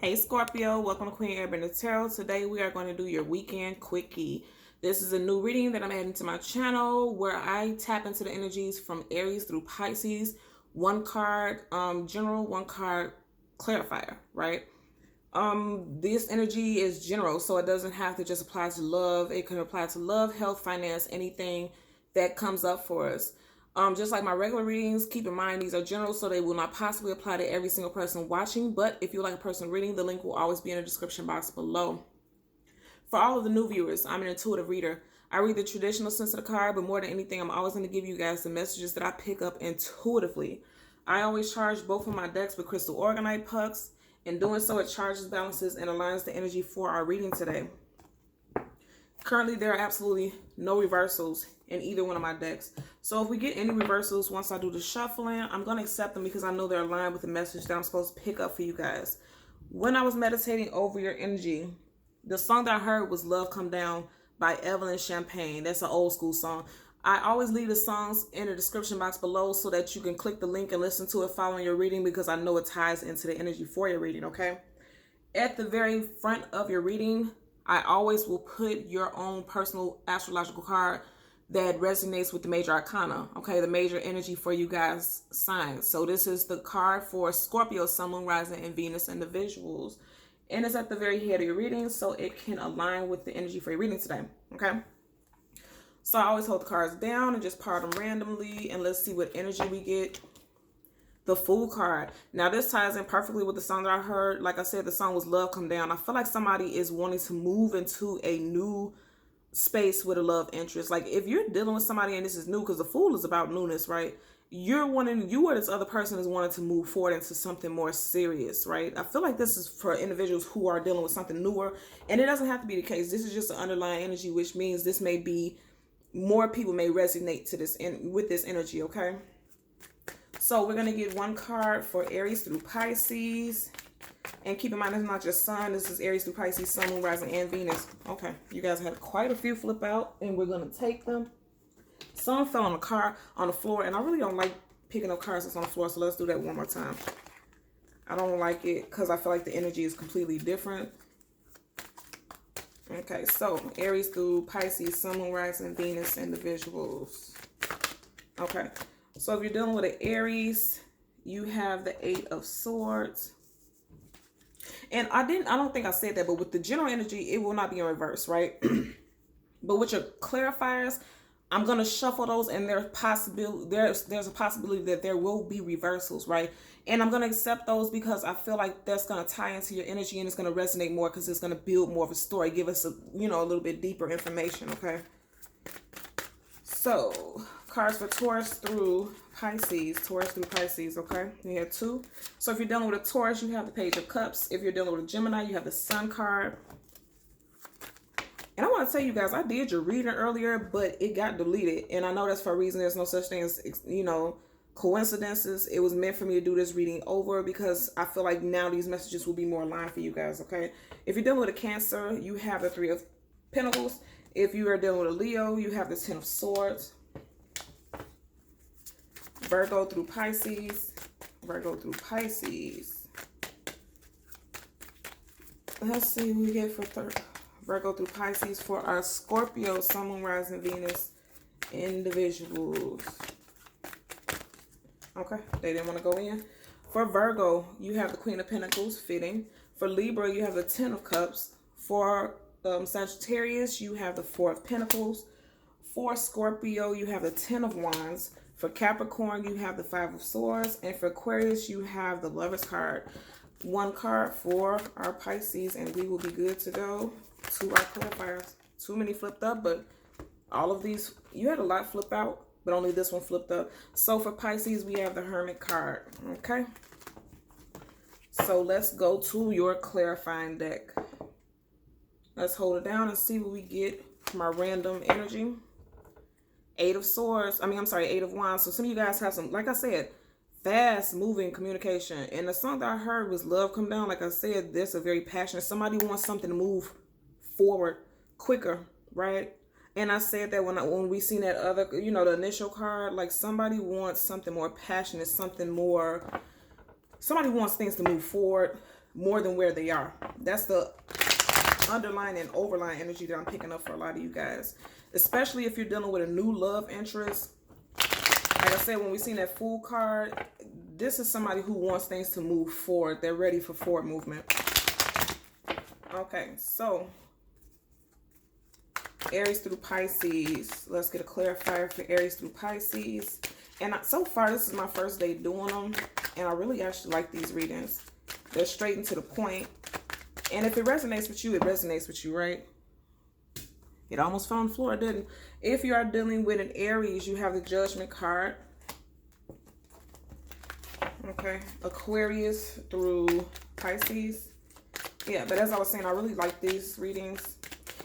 Hey Scorpio, welcome to Queen Airbender Tarot. Today we are going to do your weekend quickie. This is a new reading that I'm adding to my channel where I tap into the energies from Aries through Pisces. One card general, one card clarifier, right? This energy is general, so it doesn't have to just apply to love. It can apply to love, health, finance, anything that comes up for us. Just like my regular readings, keep in mind these are general, so they will not possibly apply to every single person watching. But if you like a person reading, the link will always be in the description box below. For all of the new viewers, I'm an intuitive reader. I read the traditional sense of the card, but more than anything, I'm always going to give you guys the messages that I pick up intuitively. I always charge both of my decks with crystal organite pucks. In doing so, it charges, balances, and aligns the energy for our reading today. Currently, there are absolutely no reversals in either one of my decks. So if we get any reversals once I do the shuffling, I'm going to accept them because I know they're aligned with the message that I'm supposed to pick up for you guys. When I was meditating over your energy, the song that I heard was Love Come Down by Evelyn Champagne. That's an old school song. I always leave the songs in the description box below so that you can click the link and listen to it following your reading, because I know it ties into the energy for your reading, okay? At the very front of your reading, I always will put your own personal astrological card that resonates with the major arcana, okay? The major energy for you guys' signs. So this is the card for Scorpio, Sun, Moon, Rising, and Venus individuals. And it's at the very head of your reading, so it can align with the energy for your reading today, okay? So I always hold the cards down and just part them randomly, and let's see what energy we get. The Fool card. Now this ties in perfectly with the song that I heard. Like I said, the song was Love Come Down. I feel like somebody is wanting to move into a new space with a love interest. Like if you're dealing with somebody and this is new, because the Fool is about newness, right? You or this other person is wanting to move forward into something more serious, right? I feel like this is for individuals who are dealing with something newer, and it doesn't have to be the case. This is just an underlying energy, which means this may be more people may resonate to this with this energy, okay? So we're going to get one card for Aries through Pisces. And keep in mind, it's not just Sun. This is Aries through Pisces, Sun, Moon, Rising, and Venus. Okay, you guys had quite a few flip out, and we're going to take them. Some fell on the floor, and I really don't like picking up cards that's on the floor, so let's do that one more time. I don't like it because I feel like the energy is completely different. Okay, so Aries through Pisces, Sun, Moon, Rising, Venus individuals. Okay. So if you're dealing with an Aries, you have the Eight of Swords. And I don't think I said that, but with the general energy, it will not be in reverse, right? But with your clarifiers, I'm going to shuffle those, and there's a possibility that there will be reversals, right? And I'm going to accept those because I feel like that's going to tie into your energy, and it's going to resonate more because it's going to build more of a story, give us a little bit deeper information, okay? So cards for Taurus through Pisces, okay? You have two. So if you're dealing with a Taurus, you have the Page of Cups. If you're dealing with a Gemini, you have the Sun card. And I want to tell you guys, I did your reading earlier, but it got deleted. And I know that's for a reason. There's no such thing as, coincidences. It was meant for me to do this reading over because I feel like now these messages will be more aligned for you guys, okay? If you're dealing with a Cancer, you have the Three of Pentacles. If you are dealing with a Leo, you have the Ten of Swords. Virgo through Pisces. Let's see what we get for Virgo through Pisces for our Scorpio, Sun, Moon, Rising, Venus individuals. Okay, they didn't want to go in. For Virgo, you have the Queen of Pentacles, fitting. For Libra, you have the Ten of Cups. For Sagittarius, you have the Four of Pentacles. For Scorpio, you have the Ten of Wands. For Capricorn, you have the Five of Swords. And for Aquarius, you have the Lovers card. One card for our Pisces, and we will be good to go to our clarifiers. Too many flipped up, but all of these, you had a lot flip out, but only this one flipped up. So for Pisces, we have the Hermit card, okay? So let's go to your clarifying deck. Let's hold it down and see what we get from our random energy. Eight of Swords. Eight of Wands. So some of you guys have some, like I said, fast moving communication. And the song that I heard was Love Come Down. Like I said, this is very passionate. Somebody wants something to move forward quicker, right? And I said that when we seen that other, the initial card, like somebody wants something more passionate, somebody wants things to move forward. more than where they are. That's the underlying and overlying energy that I'm picking up for a lot of you guys, especially if you're dealing with a new love interest. Like I said, when we seen that Fool card, this is somebody who wants things to move forward. They're ready for forward movement. Okay, so Aries through Pisces. Let's get a clarifier for Aries through Pisces. And so far, this is my first day doing them, and I really actually like these readings. They're straight and to the point. And if it resonates with you, it resonates with you, right? It almost fell on the floor, didn't it? If you are dealing with an Aries, you have the Judgment card. Okay, Aquarius through Pisces. Yeah, but as I was saying, I really like these readings.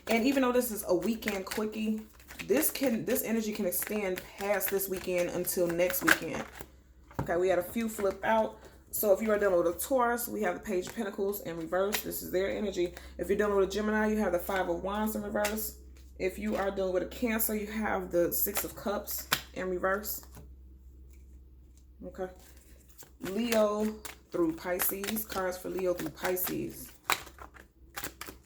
And even though this is a weekend quickie, this energy can extend past this weekend until next weekend. Okay, we had a few flip out. So if you are dealing with a Taurus, we have the Page of Pentacles in reverse. This is their energy. If you're dealing with a Gemini, you have the Five of Wands in reverse. If you are dealing with a Cancer, you have the Six of Cups in reverse. Okay. Leo through Pisces. Cards for Leo through Pisces.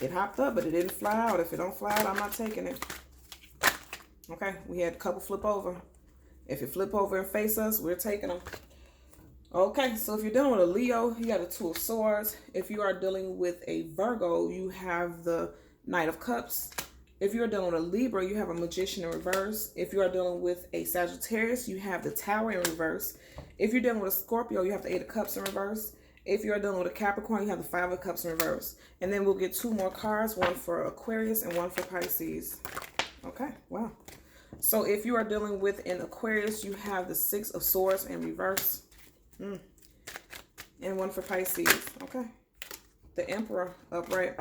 It hopped up, but it didn't fly out. If it don't fly out, I'm not taking it. Okay, we had a couple flip over. If you flip over and face us, we're taking them. Okay, so if you're dealing with a Leo, you got the Two of Swords. If you are dealing with a Virgo, you have the Knight of Cups. If you're dealing with a Libra, you have a Magician in reverse. If you are dealing with a Sagittarius, you have the Tower in reverse. If you're dealing with a Scorpio, you have the Eight of Cups in reverse. If you're dealing with a Capricorn, you have the Five of Cups in reverse. And then we'll get two more cards, one for Aquarius and one for Pisces. Okay, wow. So if you are dealing with an Aquarius, you have the Six of Swords in reverse. And one for Pisces. Okay. The Emperor upright.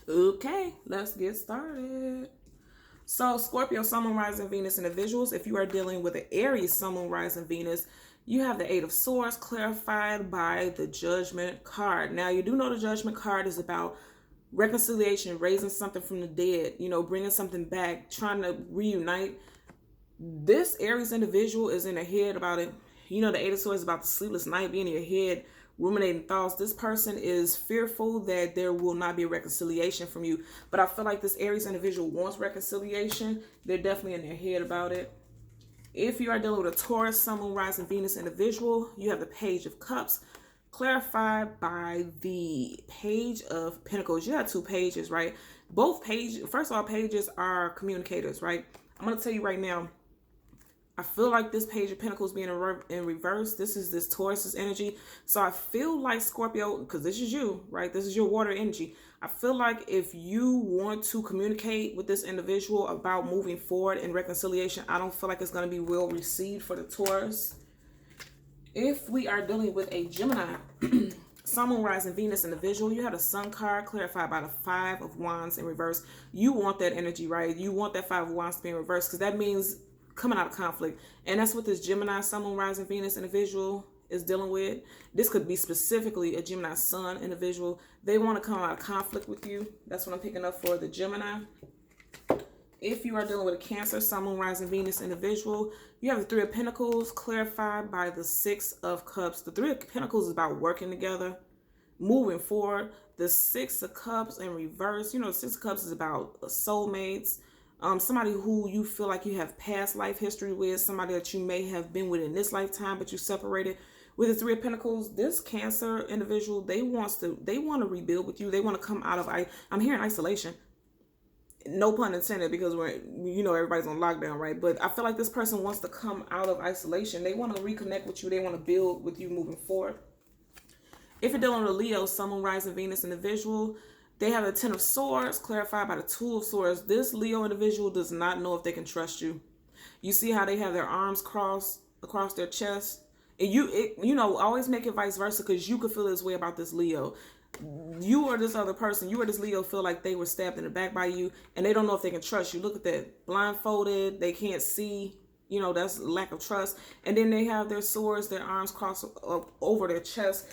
Okay, let's get started. So Scorpio, Sun, Moon, Rising, Venus, individuals. If you are dealing with an Aries, Sun, Moon, Rising, Venus, you have the Eight of Swords clarified by the Judgment card. Now, you do know the Judgment card is about reconciliation, raising something from the dead, you know, bringing something back, trying to reunite. This Aries individual is in their head about it. You know, the Eight of Swords is about the sleepless night, being in your head, ruminating thoughts. This person is fearful that there will not be a reconciliation from you. But I feel like this Aries individual wants reconciliation. They're definitely in their head about it. If you are dealing with a Taurus, Sun, Moon, Rising, Venus individual, you have the Page of Cups clarified by the Page of Pentacles. You have two pages, right? Both pages, first of all, pages are communicators, right? I'm going to tell you right now, I feel like this Page of Pentacles being in reverse, this is this Taurus's energy. So I feel like Scorpio, because this is you, right? This is your water energy. I feel like if you want to communicate with this individual about moving forward in reconciliation, I don't feel like it's going to be well received for the Taurus. If we are dealing with a Gemini, Sun, Moon, Rising, Venus individual, you have a Sun card clarified by the Five of Wands in reverse. You want that energy, right? You want that Five of Wands to be in reverse because that means coming out of conflict. And that's what this Gemini, Sun, Moon, Rising, Venus individual is dealing with. This could be specifically a Gemini Sun individual. They want to come out of conflict with you. That's what I'm picking up for the Gemini. If you are dealing with a Cancer, Sun, Moon, Rising, Venus individual, you have the Three of Pentacles clarified by the Six of Cups. The Three of Pentacles is about working together, moving forward. The Six of Cups in reverse, you know, the Six of Cups is about soulmates. Somebody who you feel like you have past life history with, somebody that you may have been with in this lifetime, but you separated. With the Three of Pentacles, this Cancer individual, they want to rebuild with you. They want to come out of, I'm hearing isolation. No pun intended, because everybody's on lockdown, right? But I feel like this person wants to come out of isolation. They want to reconnect with you. They want to build with you moving forward. If you're dealing with a Leo, Sun, Moon, Rising, Venus individual, they have the Ten of Swords clarified by the Two of Swords. This Leo individual does not know if they can trust you. You see how they have their arms crossed across their chest? And always make it vice versa, because you could feel this way about this Leo. You or this other person, you or this Leo feel like they were stabbed in the back by you, and they don't know if they can trust you. Look at that. Blindfolded, they can't see. That's lack of trust. And then they have their swords, their arms crossed over their chest.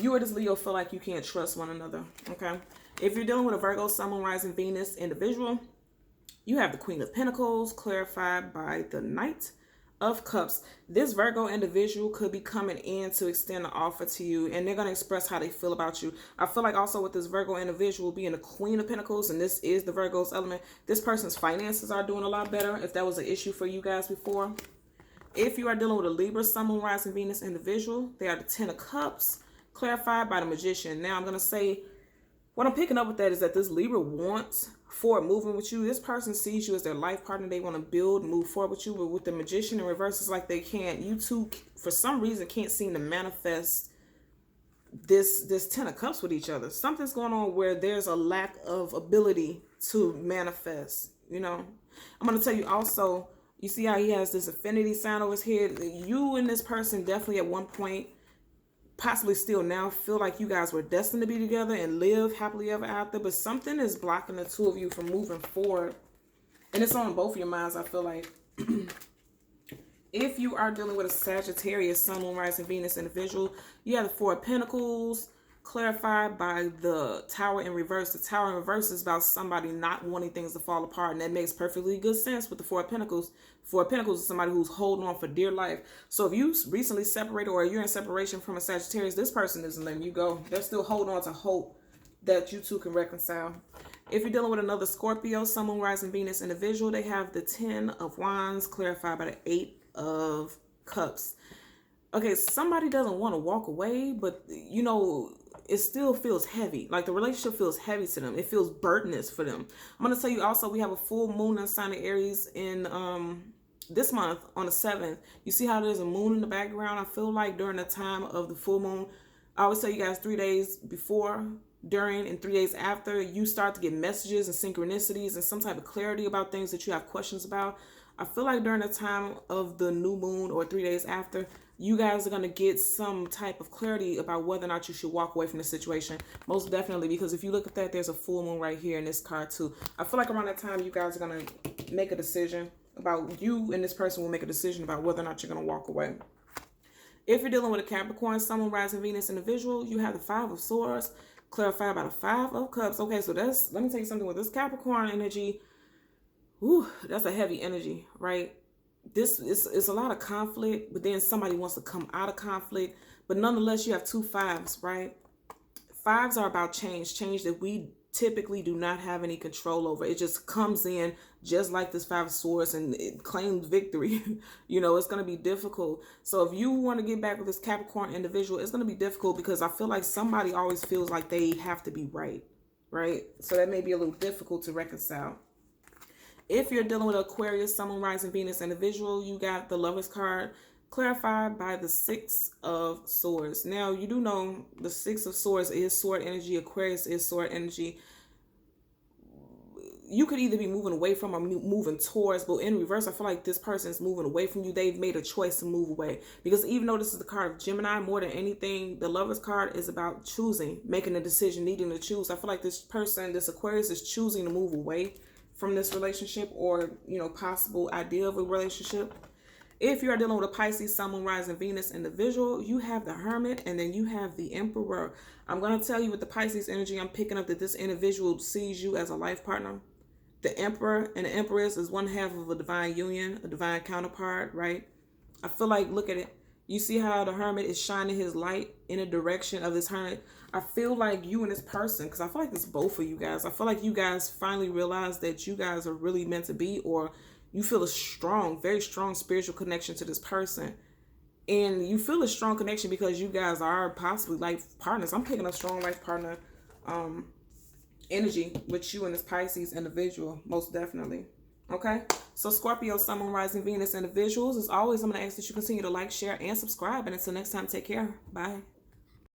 You or this Leo feel like you can't trust one another, okay? If you're dealing with a Virgo, Sun, Moon, Rising, Venus individual, you have the Queen of Pentacles clarified by the Knight of Cups. This Virgo individual could be coming in to extend an offer to you, and they're going to express how they feel about you. I feel like also with this Virgo individual being the Queen of Pentacles, and this is the Virgo's element, this person's finances are doing a lot better if that was an issue for you guys before. If you are dealing with a Libra, Sun, Moon, Rising, Venus individual, they are the Ten of Cups, clarified by the Magician. Now I'm going to say, what I'm picking up with that is that this Libra wants forward movement with you. This person sees you as their life partner. They want to build, move forward with you. But with the Magician in reverse, it's like they can't. You two, for some reason, can't seem to manifest this Ten of Cups with each other. Something's going on where there's a lack of ability to manifest. You know, I'm going to tell you also, you see how he has this affinity sign over his head? You and this person definitely at one point, possibly still now, feel like you guys were destined to be together and live happily ever after, but something is blocking the two of you from moving forward, and it's on both of your minds, I feel like. If you are dealing with a Sagittarius, Sun, Moon, Rising, Venus individual, you have the Four of Pentacles, clarified by the Tower in reverse. The Tower in reverse is about somebody not wanting things to fall apart, and that makes perfectly good sense with the Four of Pentacles. Four of Pentacles is somebody who's holding on for dear life. So if you recently separated or you're in separation from a Sagittarius, this person isn't letting you go. They're still holding on to hope that you two can reconcile. If you're dealing with another Scorpio, Sun, Moon, Rising, Venus individual, they have the Ten of Wands, clarified by the Eight of Cups. Okay, somebody doesn't want to walk away, but you know, it still feels heavy. Like the relationship feels heavy to them. It feels burdenous for them. I'm going to tell you also, we have a full moon in sign of Aries in this month on the 7th. You see how there's a moon in the background? I feel like during the time of the full moon, I always tell you guys 3 days before, during, and 3 days after, you start to get messages and synchronicities and some type of clarity about things that you have questions about. I feel like during the time of the new moon or 3 days after, you guys are going to get some type of clarity about whether or not you should walk away from the situation. Most definitely, because if you look at that, there's a full moon right here in this card too. I feel like around that time, you guys are going to make a decision about, you and this person will make a decision about whether or not you're going to walk away. If you're dealing with a Capricorn, Sun, Moon, Rising, Venus individual, you have the Five of Swords, clarified by the Five of Cups. Okay, so that's, let me tell you something with this Capricorn energy. Ooh, that's a heavy energy, right? This is a lot of conflict, but then somebody wants to come out of conflict. But nonetheless, you have two fives, right? Fives are about change that we typically do not have any control over. It just comes in just like this Five of Swords and it claims victory. You know, it's going to be difficult. So if you want to get back with this Capricorn individual, it's going to be difficult because I feel like somebody always feels like they have to be right? So that may be a little difficult to reconcile. If you're dealing with Aquarius, Sun, Moon, Rising, Venus individual, you got the Lovers card, clarified by the Six of Swords. Now, you do know the Six of Swords is sword energy. Aquarius is sword energy. You could either be moving away from or moving towards, but in reverse, I feel like this person is moving away from you. They've made a choice to move away. Because even though this is the card of Gemini, more than anything, the Lovers card is about choosing, making a decision, needing to choose. I feel like this person, this Aquarius, is choosing to move away from this relationship or, you know, possible idea of a relationship. If you are dealing with a Pisces, Sun, Moon, Rising, Venus individual, you have the Hermit and then you have the Emperor. I'm going to tell you with the Pisces energy, I'm picking up that this individual sees you as a life partner. The Emperor and the Empress is one half of a divine union, a divine counterpart, right? I feel like, look at it. You see how the Hermit is shining his light in the direction of this Hermit? I feel like you and this person, because I feel like it's both of you guys. I feel like you guys finally realize that you guys are really meant to be, or you feel a strong, very strong spiritual connection to this person. And you feel a strong connection because you guys are possibly life partners. I'm picking a strong life partner energy with you and this Pisces individual, most definitely. Okay, so Scorpio, Sun, Moon, Rising, Venus individuals, as always, I'm going to ask that you continue to like, share, and subscribe. And until next time, take care. Bye.